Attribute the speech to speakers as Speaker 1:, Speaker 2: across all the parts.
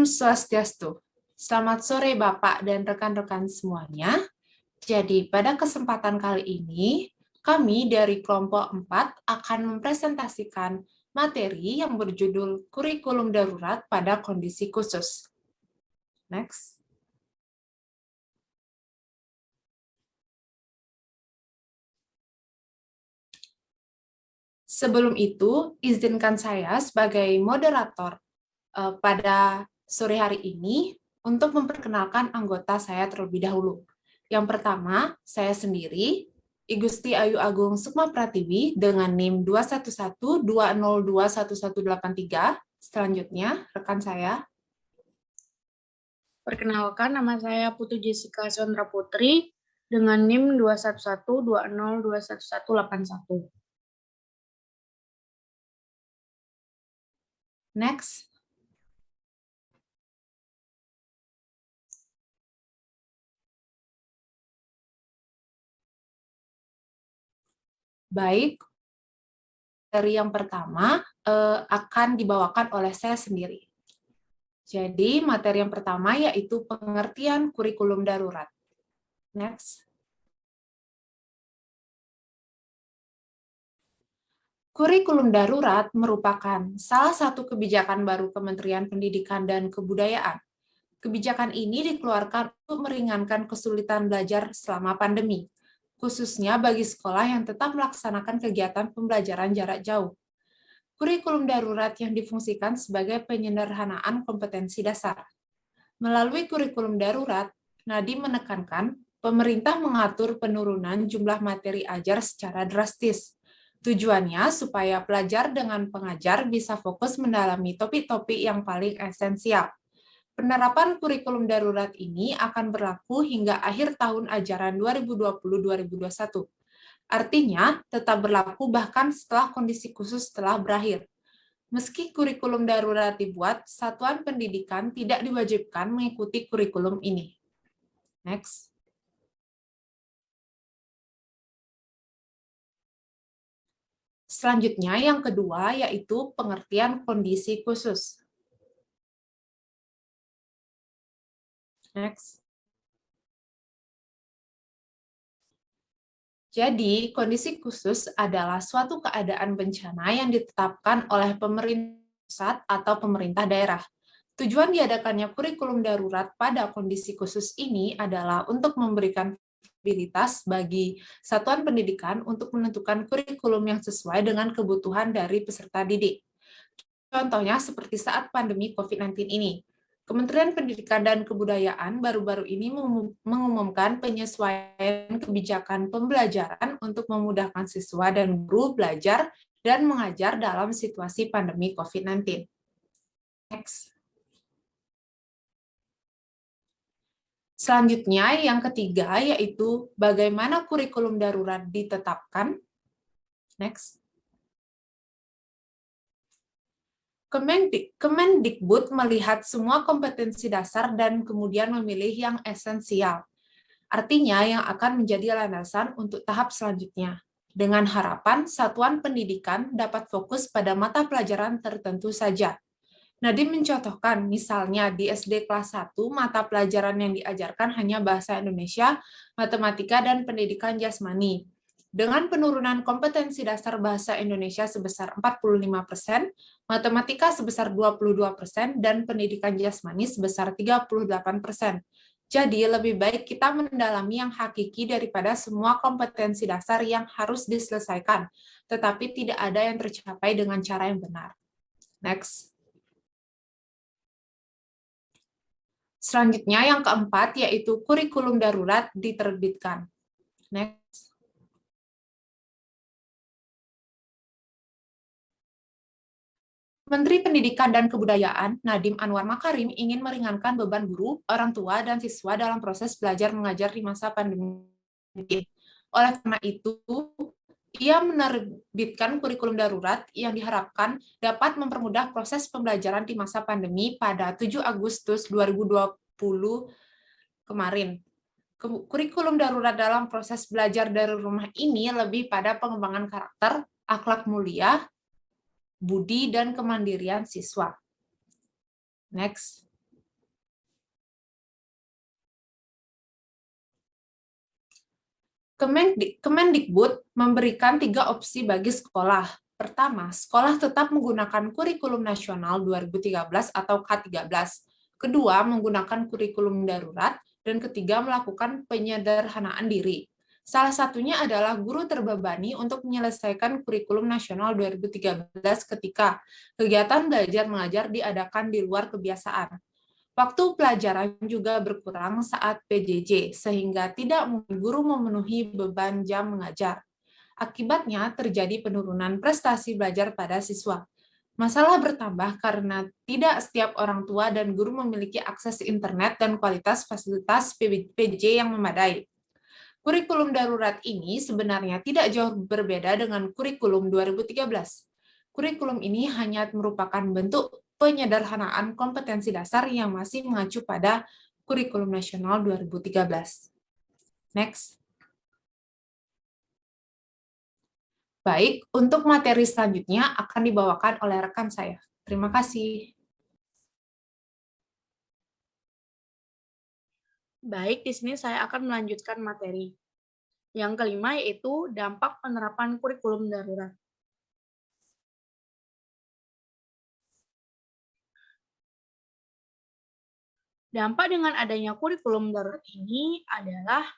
Speaker 1: Swastiastu. Selamat sore Bapak dan rekan-rekan semuanya. Jadi pada kesempatan kali ini, kami dari kelompok 4 akan mempresentasikan materi yang berjudul Kurikulum Darurat pada Kondisi Khusus. Next. Sebelum itu, izinkan saya sebagai moderator pada sore hari ini untuk memperkenalkan anggota saya terlebih dahulu. Yang pertama, saya sendiri, I Gusti Ayu Agung Sukma Pratiwi dengan NIM 21120211183. Selanjutnya, rekan saya.
Speaker 2: Perkenalkan, nama saya Putu Jessica Sondra Putri dengan NIM 21120211181.
Speaker 1: Next. Baik, dari yang pertama akan dibawakan oleh saya sendiri. Jadi, materi yang pertama yaitu pengertian kurikulum darurat. Next. Kurikulum darurat merupakan salah satu kebijakan baru Kementerian Pendidikan dan Kebudayaan. Kebijakan ini dikeluarkan untuk meringankan kesulitan belajar selama pandemi, khususnya bagi sekolah yang tetap melaksanakan kegiatan pembelajaran jarak jauh. Kurikulum darurat yang difungsikan sebagai penyederhanaan kompetensi dasar. Melalui kurikulum darurat, Nadiem menekankan pemerintah mengatur penurunan jumlah materi ajar secara drastis. Tujuannya supaya pelajar dengan pengajar bisa fokus mendalami topik-topik yang paling esensial. Penerapan kurikulum darurat ini akan berlaku hingga akhir tahun ajaran 2020-2021. Artinya, tetap berlaku bahkan setelah kondisi khusus telah berakhir. Meski kurikulum darurat dibuat, satuan pendidikan tidak diwajibkan mengikuti kurikulum ini. Next. Selanjutnya, yang kedua yaitu pengertian kondisi khusus. Next. Jadi, kondisi khusus adalah suatu keadaan bencana yang ditetapkan oleh pemerintah pusat atau pemerintah daerah. Tujuan diadakannya kurikulum darurat pada kondisi khusus ini adalah untuk memberikan fleksibilitas bagi satuan pendidikan untuk menentukan kurikulum yang sesuai dengan kebutuhan dari peserta didik. Contohnya seperti saat pandemi COVID-19 ini. Kementerian Pendidikan dan Kebudayaan baru-baru ini mengumumkan penyesuaian kebijakan pembelajaran untuk memudahkan siswa dan guru belajar dan mengajar dalam situasi pandemi COVID-19. Next. Selanjutnya, yang ketiga yaitu bagaimana kurikulum darurat ditetapkan. Next. Kemendikbud melihat semua kompetensi dasar dan kemudian memilih yang esensial. Artinya yang akan menjadi landasan untuk tahap selanjutnya. Dengan harapan satuan pendidikan dapat fokus pada mata pelajaran tertentu saja. Nadiem mencontohkan, misalnya di SD kelas 1, mata pelajaran yang diajarkan hanya bahasa Indonesia, matematika, dan pendidikan jasmani. Dengan penurunan kompetensi dasar bahasa Indonesia sebesar 45%, matematika sebesar 22%, dan pendidikan jasmani sebesar 38%. Jadi, lebih baik kita mendalami yang hakiki daripada semua kompetensi dasar yang harus diselesaikan, tetapi tidak ada yang tercapai dengan cara yang benar. Next. Selanjutnya, yang keempat, yaitu kurikulum darurat diterbitkan. Next. Menteri Pendidikan dan Kebudayaan, Nadiem Anwar Makarim, ingin meringankan beban guru, orang tua, dan siswa dalam proses belajar mengajar di masa pandemi. Oleh karena itu, ia menerbitkan kurikulum darurat yang diharapkan dapat mempermudah proses pembelajaran di masa pandemi pada 7 Agustus 2020 kemarin. Kurikulum darurat dalam proses belajar dari rumah ini lebih pada pengembangan karakter, akhlak mulia, budi, dan kemandirian siswa. Next. Kemendikbud memberikan 3 opsi bagi sekolah. Pertama, sekolah tetap menggunakan kurikulum nasional 2013 atau K13. Kedua, menggunakan kurikulum darurat. Dan ketiga, melakukan penyederhanaan diri. Salah satunya adalah guru terbebani untuk menyelesaikan kurikulum nasional 2013 ketika kegiatan belajar mengajar diadakan di luar kebiasaan. Waktu pelajaran juga berkurang saat PJJ, sehingga tidak mungkin guru memenuhi beban jam mengajar. Akibatnya, terjadi penurunan prestasi belajar pada siswa. Masalah bertambah karena tidak setiap orang tua dan guru memiliki akses internet dan kualitas fasilitas PJJ yang memadai. Kurikulum darurat ini sebenarnya tidak jauh berbeda dengan kurikulum 2013. Kurikulum ini hanya merupakan bentuk penyederhanaan kompetensi dasar yang masih mengacu pada kurikulum nasional 2013. Next. Baik, untuk materi selanjutnya akan dibawakan oleh rekan saya. Terima kasih.
Speaker 2: Baik, di sini saya akan melanjutkan materi. Yang kelima yaitu dampak penerapan kurikulum darurat. Dampak dengan adanya kurikulum darurat ini adalah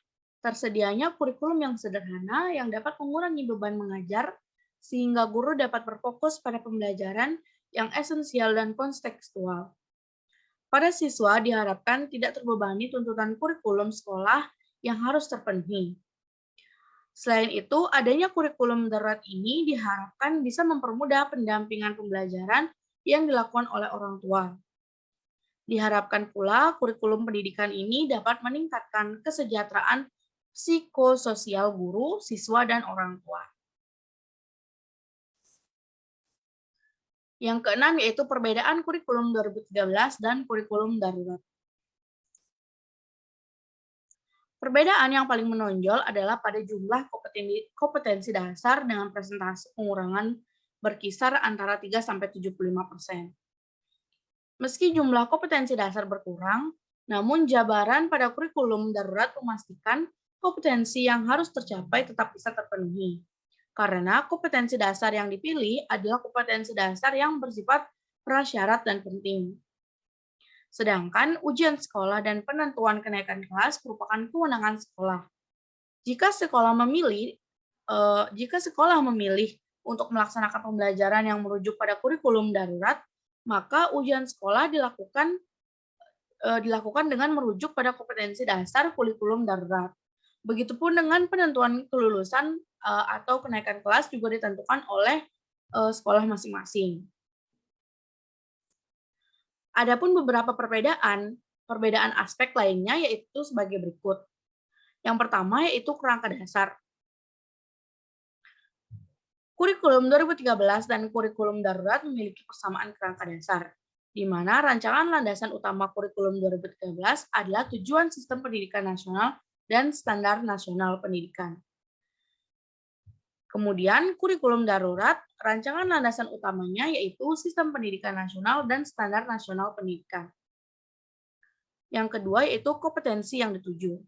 Speaker 2: tersedianya kurikulum yang sederhana yang dapat mengurangi beban mengajar sehingga guru dapat berfokus pada pembelajaran yang esensial dan kontekstual. Para siswa diharapkan tidak terbebani tuntutan kurikulum sekolah yang harus terpenuhi. Selain itu, adanya kurikulum darurat ini diharapkan bisa mempermudah pendampingan pembelajaran yang dilakukan oleh orang tua. Diharapkan pula kurikulum pendidikan ini dapat meningkatkan kesejahteraan psikososial guru, siswa, dan orang tua. Yang keenam yaitu perbedaan kurikulum 2013 dan kurikulum darurat. Perbedaan yang paling menonjol adalah pada jumlah kompetensi dasar dengan persentase pengurangan berkisar antara 3–75%. Meski jumlah kompetensi dasar berkurang, namun jabaran pada kurikulum darurat memastikan kompetensi yang harus tercapai tetap bisa terpenuhi. Karena kompetensi dasar yang dipilih adalah kompetensi dasar yang bersifat prasyarat dan penting. Sedangkan ujian sekolah dan penentuan kenaikan kelas merupakan kewenangan sekolah. Jika sekolah memilih untuk melaksanakan pembelajaran yang merujuk pada kurikulum darurat, maka ujian sekolah dilakukan dengan merujuk pada kompetensi dasar kurikulum darurat. Begitupun dengan penentuan kelulusan atau kenaikan kelas juga ditentukan oleh sekolah masing-masing. Adapun beberapa perbedaan aspek lainnya yaitu sebagai berikut. Yang pertama yaitu kerangka dasar. Kurikulum 2013 dan kurikulum darurat memiliki persamaan kerangka dasar, di mana rancangan landasan utama kurikulum 2013 adalah tujuan sistem pendidikan nasional dan standar nasional pendidikan. Kemudian, kurikulum darurat, rancangan landasan utamanya yaitu sistem pendidikan nasional dan standar nasional pendidikan. Yang kedua yaitu kompetensi yang dituju.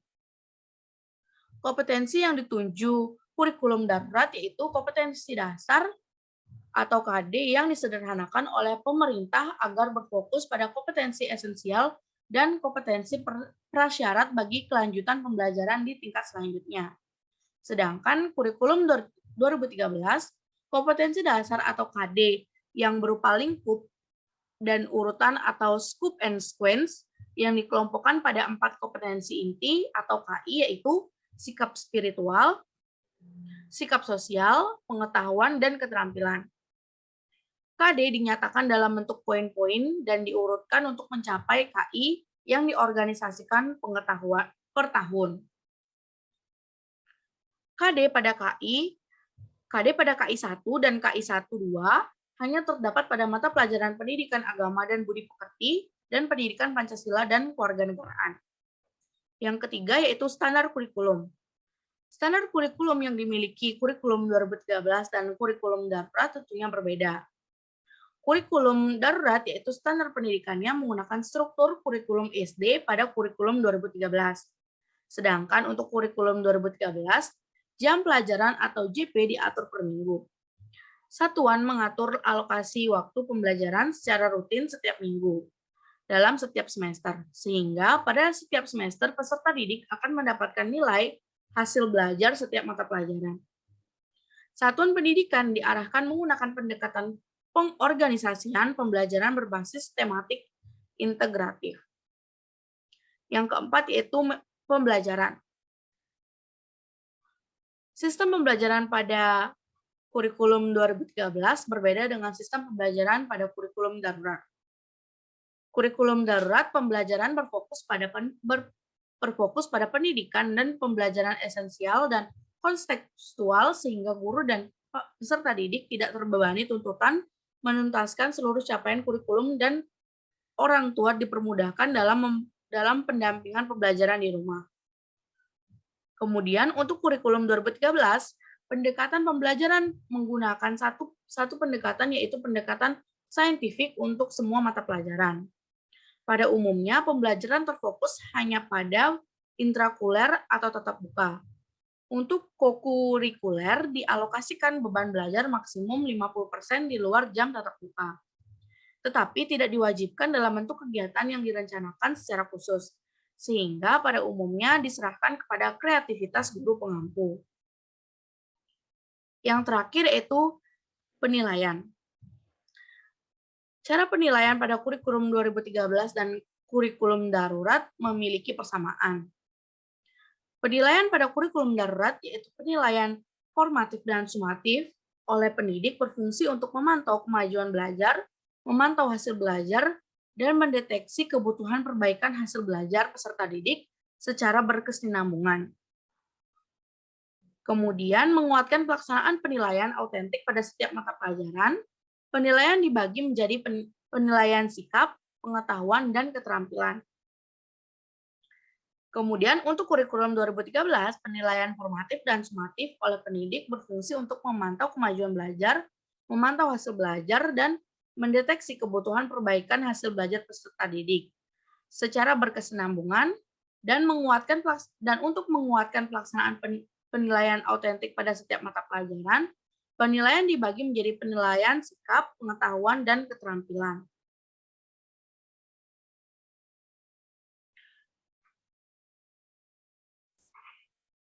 Speaker 2: Kompetensi yang dituju kurikulum darurat yaitu kompetensi dasar atau KD yang disederhanakan oleh pemerintah agar berfokus pada kompetensi esensial dan kompetensi prasyarat bagi kelanjutan pembelajaran di tingkat selanjutnya. Sedangkan kurikulum 2013, kompetensi dasar atau KD yang berupa lingkup dan urutan atau scope and sequence yang dikelompokkan pada 4 kompetensi inti atau KI yaitu sikap spiritual, sikap sosial, pengetahuan, dan keterampilan. KD dinyatakan dalam bentuk poin-poin dan diurutkan untuk mencapai KI yang diorganisasikan pengetahuan per tahun. KD pada KI 1 dan KI 1-2 hanya terdapat pada mata pelajaran pendidikan agama dan budi pekerti dan pendidikan Pancasila dan kewarganegaraan. Yang ketiga yaitu standar kurikulum. Standar kurikulum yang dimiliki kurikulum 2013 dan kurikulum darurat tentunya berbeda. Kurikulum darurat yaitu standar pendidikannya menggunakan struktur kurikulum SD pada kurikulum 2013. Sedangkan untuk kurikulum 2013 jam pelajaran atau JP diatur per minggu. Satuan mengatur alokasi waktu pembelajaran secara rutin setiap minggu dalam setiap semester, sehingga pada setiap semester peserta didik akan mendapatkan nilai hasil belajar setiap mata pelajaran. Satuan pendidikan diarahkan menggunakan pendekatan pengorganisasian pembelajaran berbasis tematik integratif. Yang keempat yaitu pembelajaran. Sistem pembelajaran pada kurikulum 2013 berbeda dengan sistem pembelajaran pada kurikulum darurat. Kurikulum darurat pembelajaran berfokus pada pendidikan dan pembelajaran esensial dan kontekstual sehingga guru dan peserta didik tidak terbebani tuntutan menuntaskan seluruh capaian kurikulum dan orang tua dipermudahkan dalam pendampingan pembelajaran di rumah. Kemudian untuk kurikulum 2013, pendekatan pembelajaran menggunakan satu pendekatan yaitu pendekatan saintifik untuk semua mata pelajaran. Pada umumnya, pembelajaran terfokus hanya pada intrakuler atau tatap muka. Untuk kokurikuler, dialokasikan beban belajar maksimum 50% di luar jam tatap muka. Tetapi tidak diwajibkan dalam bentuk kegiatan yang direncanakan secara khusus, sehingga pada umumnya diserahkan kepada kreativitas guru pengampu. Yang terakhir yaitu penilaian. Cara penilaian pada kurikulum 2013 dan kurikulum darurat memiliki persamaan. Penilaian pada kurikulum darurat yaitu penilaian formatif dan sumatif oleh pendidik berfungsi untuk memantau kemajuan belajar, memantau hasil belajar, dan mendeteksi kebutuhan perbaikan hasil belajar peserta didik secara berkesinambungan. Kemudian menguatkan pelaksanaan penilaian autentik pada setiap mata pelajaran. Penilaian dibagi menjadi penilaian sikap, pengetahuan, dan keterampilan. Kemudian untuk kurikulum 2013, penilaian formatif dan sumatif oleh pendidik berfungsi untuk memantau kemajuan belajar, memantau hasil belajar, dan mendeteksi kebutuhan perbaikan hasil belajar peserta didik secara berkesinambungan dan untuk menguatkan pelaksanaan penilaian autentik pada setiap mata pelajaran. Penilaian dibagi menjadi penilaian sikap, pengetahuan, dan keterampilan.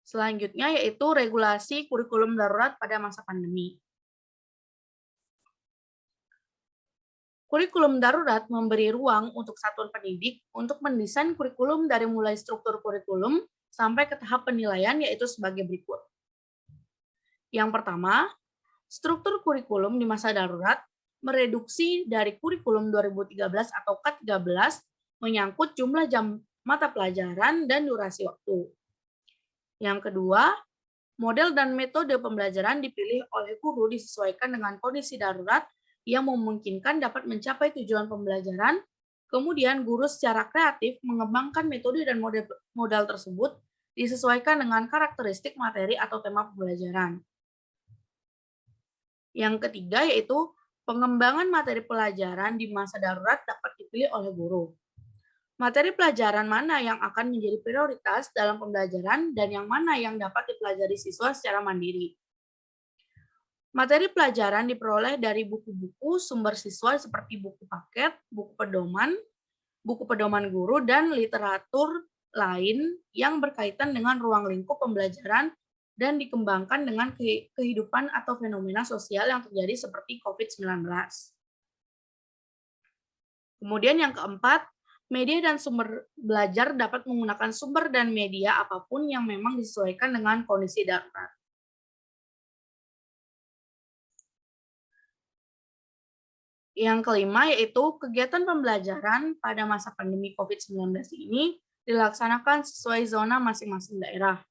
Speaker 2: Selanjutnya yaitu regulasi kurikulum darurat pada masa pandemi. Kurikulum darurat memberi ruang untuk satuan pendidik untuk mendesain kurikulum dari mulai struktur kurikulum sampai ke tahap penilaian yaitu sebagai berikut. Yang pertama, struktur kurikulum di masa darurat mereduksi dari kurikulum 2013 atau K13 menyangkut jumlah jam mata pelajaran dan durasi waktu. Yang kedua, model dan metode pembelajaran dipilih oleh guru disesuaikan dengan kondisi darurat yang memungkinkan dapat mencapai tujuan pembelajaran. Kemudian guru secara kreatif mengembangkan metode dan model tersebut disesuaikan dengan karakteristik materi atau tema pembelajaran. Yang ketiga yaitu pengembangan materi pelajaran di masa darurat dapat dipilih oleh guru. Materi pelajaran mana yang akan menjadi prioritas dalam pembelajaran dan yang mana yang dapat dipelajari siswa secara mandiri. Materi pelajaran diperoleh dari buku-buku sumber siswa seperti buku paket, buku pedoman guru, dan literatur lain yang berkaitan dengan ruang lingkup pembelajaran dan dikembangkan dengan kehidupan atau fenomena sosial yang terjadi seperti COVID-19. Kemudian yang keempat, media dan sumber belajar dapat menggunakan sumber dan media apapun yang memang disesuaikan dengan kondisi darurat. Yang kelima yaitu kegiatan pembelajaran pada masa pandemi COVID-19 ini dilaksanakan sesuai zona masing-masing daerah.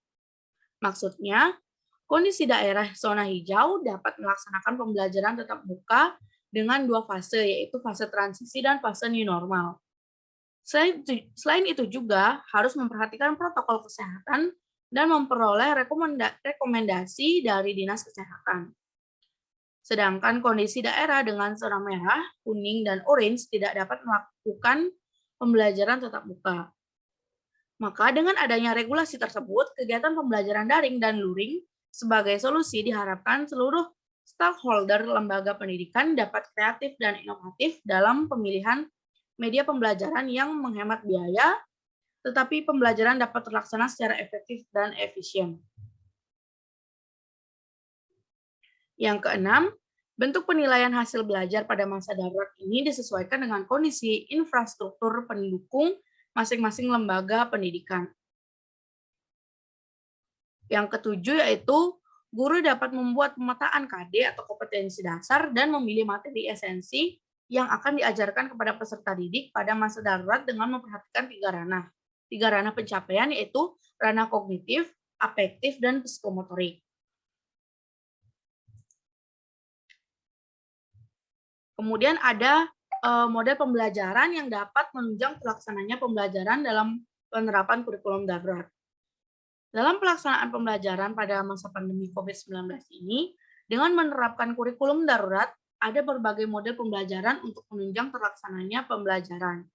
Speaker 2: Maksudnya, kondisi daerah zona hijau dapat melaksanakan pembelajaran tatap muka dengan dua fase, yaitu fase transisi dan fase new normal. Selain itu juga harus memperhatikan protokol kesehatan dan memperoleh rekomendasi dari Dinas Kesehatan. Sedangkan kondisi daerah dengan zona merah, kuning, dan orange tidak dapat melakukan pembelajaran tatap muka. Maka dengan adanya regulasi tersebut, kegiatan pembelajaran daring dan luring Sebagai solusi, diharapkan seluruh stakeholder lembaga pendidikan dapat kreatif dan inovatif dalam pemilihan media pembelajaran yang menghemat biaya, tetapi pembelajaran dapat terlaksana secara efektif dan efisien. Yang keenam, bentuk penilaian hasil belajar pada masa darurat ini disesuaikan dengan kondisi infrastruktur pendukung masing-masing lembaga pendidikan. Yang ketujuh yaitu guru dapat membuat pemetaan KD atau kompetensi dasar dan memilih materi esensi yang akan diajarkan kepada peserta didik pada masa darurat dengan memperhatikan tiga ranah. Tiga ranah pencapaian yaitu ranah kognitif, afektif, dan psikomotorik. Kemudian ada model pembelajaran yang dapat menunjang pelaksananya pembelajaran dalam penerapan kurikulum darurat. Dalam pelaksanaan pembelajaran pada masa pandemi COVID-19 ini, dengan menerapkan kurikulum darurat, ada berbagai model pembelajaran untuk menunjang terlaksananya pembelajaran.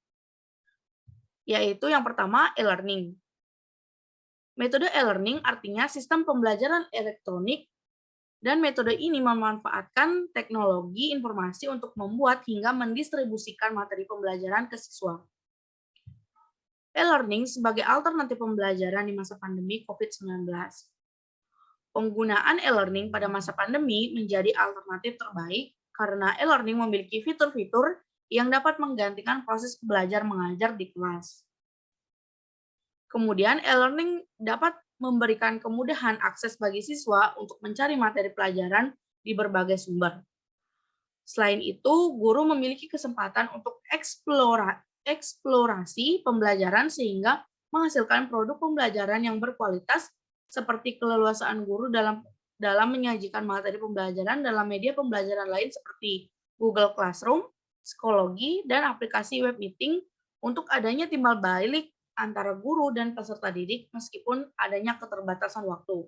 Speaker 2: Yaitu yang pertama, e-learning. Metode e-learning artinya sistem pembelajaran elektronik, dan metode ini memanfaatkan teknologi informasi untuk membuat hingga mendistribusikan materi pembelajaran ke siswa. E-learning sebagai alternatif pembelajaran di masa pandemi COVID-19. Penggunaan e-learning pada masa pandemi menjadi alternatif terbaik karena e-learning memiliki fitur-fitur yang dapat menggantikan proses belajar mengajar di kelas. Kemudian e-learning dapat memberikan kemudahan akses bagi siswa untuk mencari materi pelajaran di berbagai sumber. Selain itu, guru memiliki kesempatan untuk eksplorasi pembelajaran sehingga menghasilkan produk pembelajaran yang berkualitas seperti keleluasaan guru dalam menyajikan materi pembelajaran dalam media pembelajaran lain seperti Google Classroom, psikologi, dan aplikasi web meeting untuk adanya timbal balik antara guru dan peserta didik meskipun adanya keterbatasan waktu.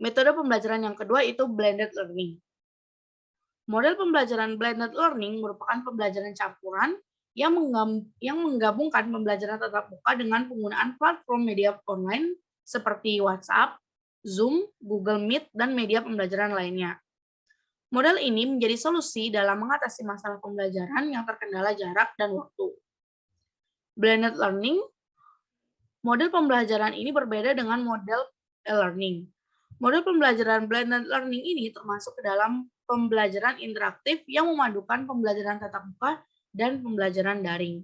Speaker 2: Metode pembelajaran yang kedua itu blended learning. Model pembelajaran blended learning merupakan pembelajaran campuran yang menggabungkan pembelajaran tatap muka dengan penggunaan platform media online seperti WhatsApp, Zoom, Google Meet, dan media pembelajaran lainnya. Model ini menjadi solusi dalam mengatasi masalah pembelajaran yang terkendala jarak dan waktu. Blended learning, model pembelajaran ini berbeda dengan model e-learning. Model pembelajaran blended learning ini termasuk ke dalam pembelajaran interaktif yang memadukan pembelajaran tatap muka dan pembelajaran daring.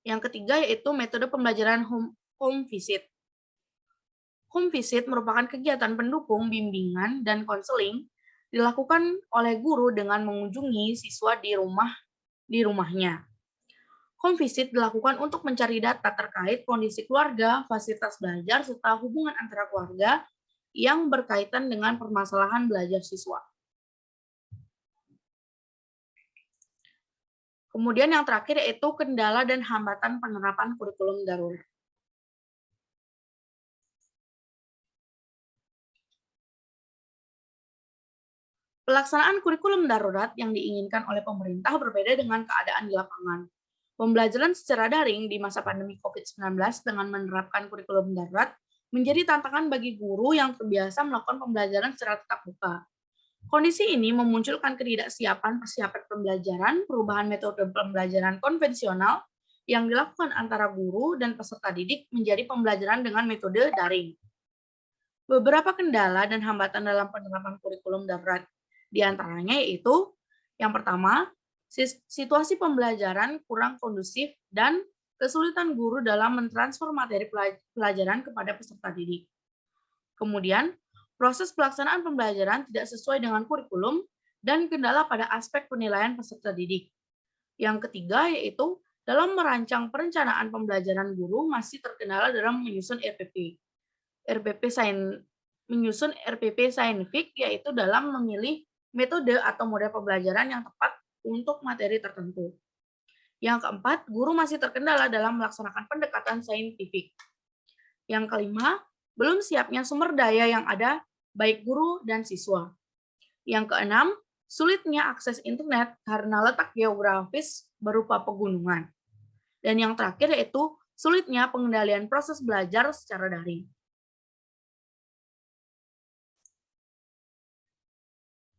Speaker 2: Yang ketiga yaitu metode pembelajaran home visit. Home visit merupakan kegiatan pendukung bimbingan dan konseling dilakukan oleh guru dengan mengunjungi siswa di rumahnya. Home visit dilakukan untuk mencari data terkait kondisi keluarga, fasilitas belajar, serta hubungan antara keluarga yang berkaitan dengan permasalahan belajar siswa. Kemudian yang terakhir yaitu kendala dan hambatan penerapan kurikulum darurat. Pelaksanaan kurikulum darurat yang diinginkan oleh pemerintah berbeda dengan keadaan di lapangan. Pembelajaran secara daring di masa pandemi COVID-19 dengan menerapkan kurikulum darurat menjadi tantangan bagi guru yang terbiasa melakukan pembelajaran secara tatap muka. Kondisi ini memunculkan ketidaksiapan persiapan pembelajaran, perubahan metode pembelajaran konvensional yang dilakukan antara guru dan peserta didik menjadi pembelajaran dengan metode daring. Beberapa kendala dan hambatan dalam penerapan kurikulum darurat di antaranya yaitu yang pertama, situasi pembelajaran kurang kondusif dan kesulitan guru dalam mentransfer materi pelajaran kepada peserta didik. Kemudian, proses pelaksanaan pembelajaran tidak sesuai dengan kurikulum dan kendala pada aspek penilaian peserta didik. Yang ketiga yaitu dalam merancang perencanaan pembelajaran guru masih terkendala dalam menyusun RPP. Menyusun RPP saintifik yaitu dalam memilih metode atau model pembelajaran yang tepat untuk materi tertentu. Yang keempat, guru masih terkendala dalam melaksanakan pendekatan saintifik. Yang kelima, belum siapnya sumber daya yang ada, baik guru dan siswa. Yang keenam, sulitnya akses internet karena letak geografis berupa pegunungan. Dan yang terakhir yaitu sulitnya pengendalian proses belajar secara daring.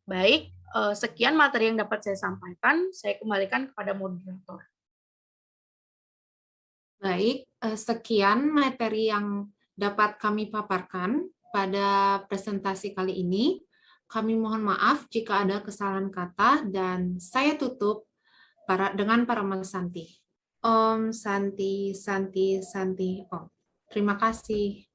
Speaker 2: Baik, sekian materi yang dapat saya sampaikan. Saya kembalikan kepada moderator.
Speaker 1: Baik, sekian materi yang dapat kami paparkan pada presentasi kali ini. Kami mohon maaf jika ada kesalahan kata dan saya tutup dengan Parama Santi. Om Santi, Santi, Santi, Om. Terima kasih.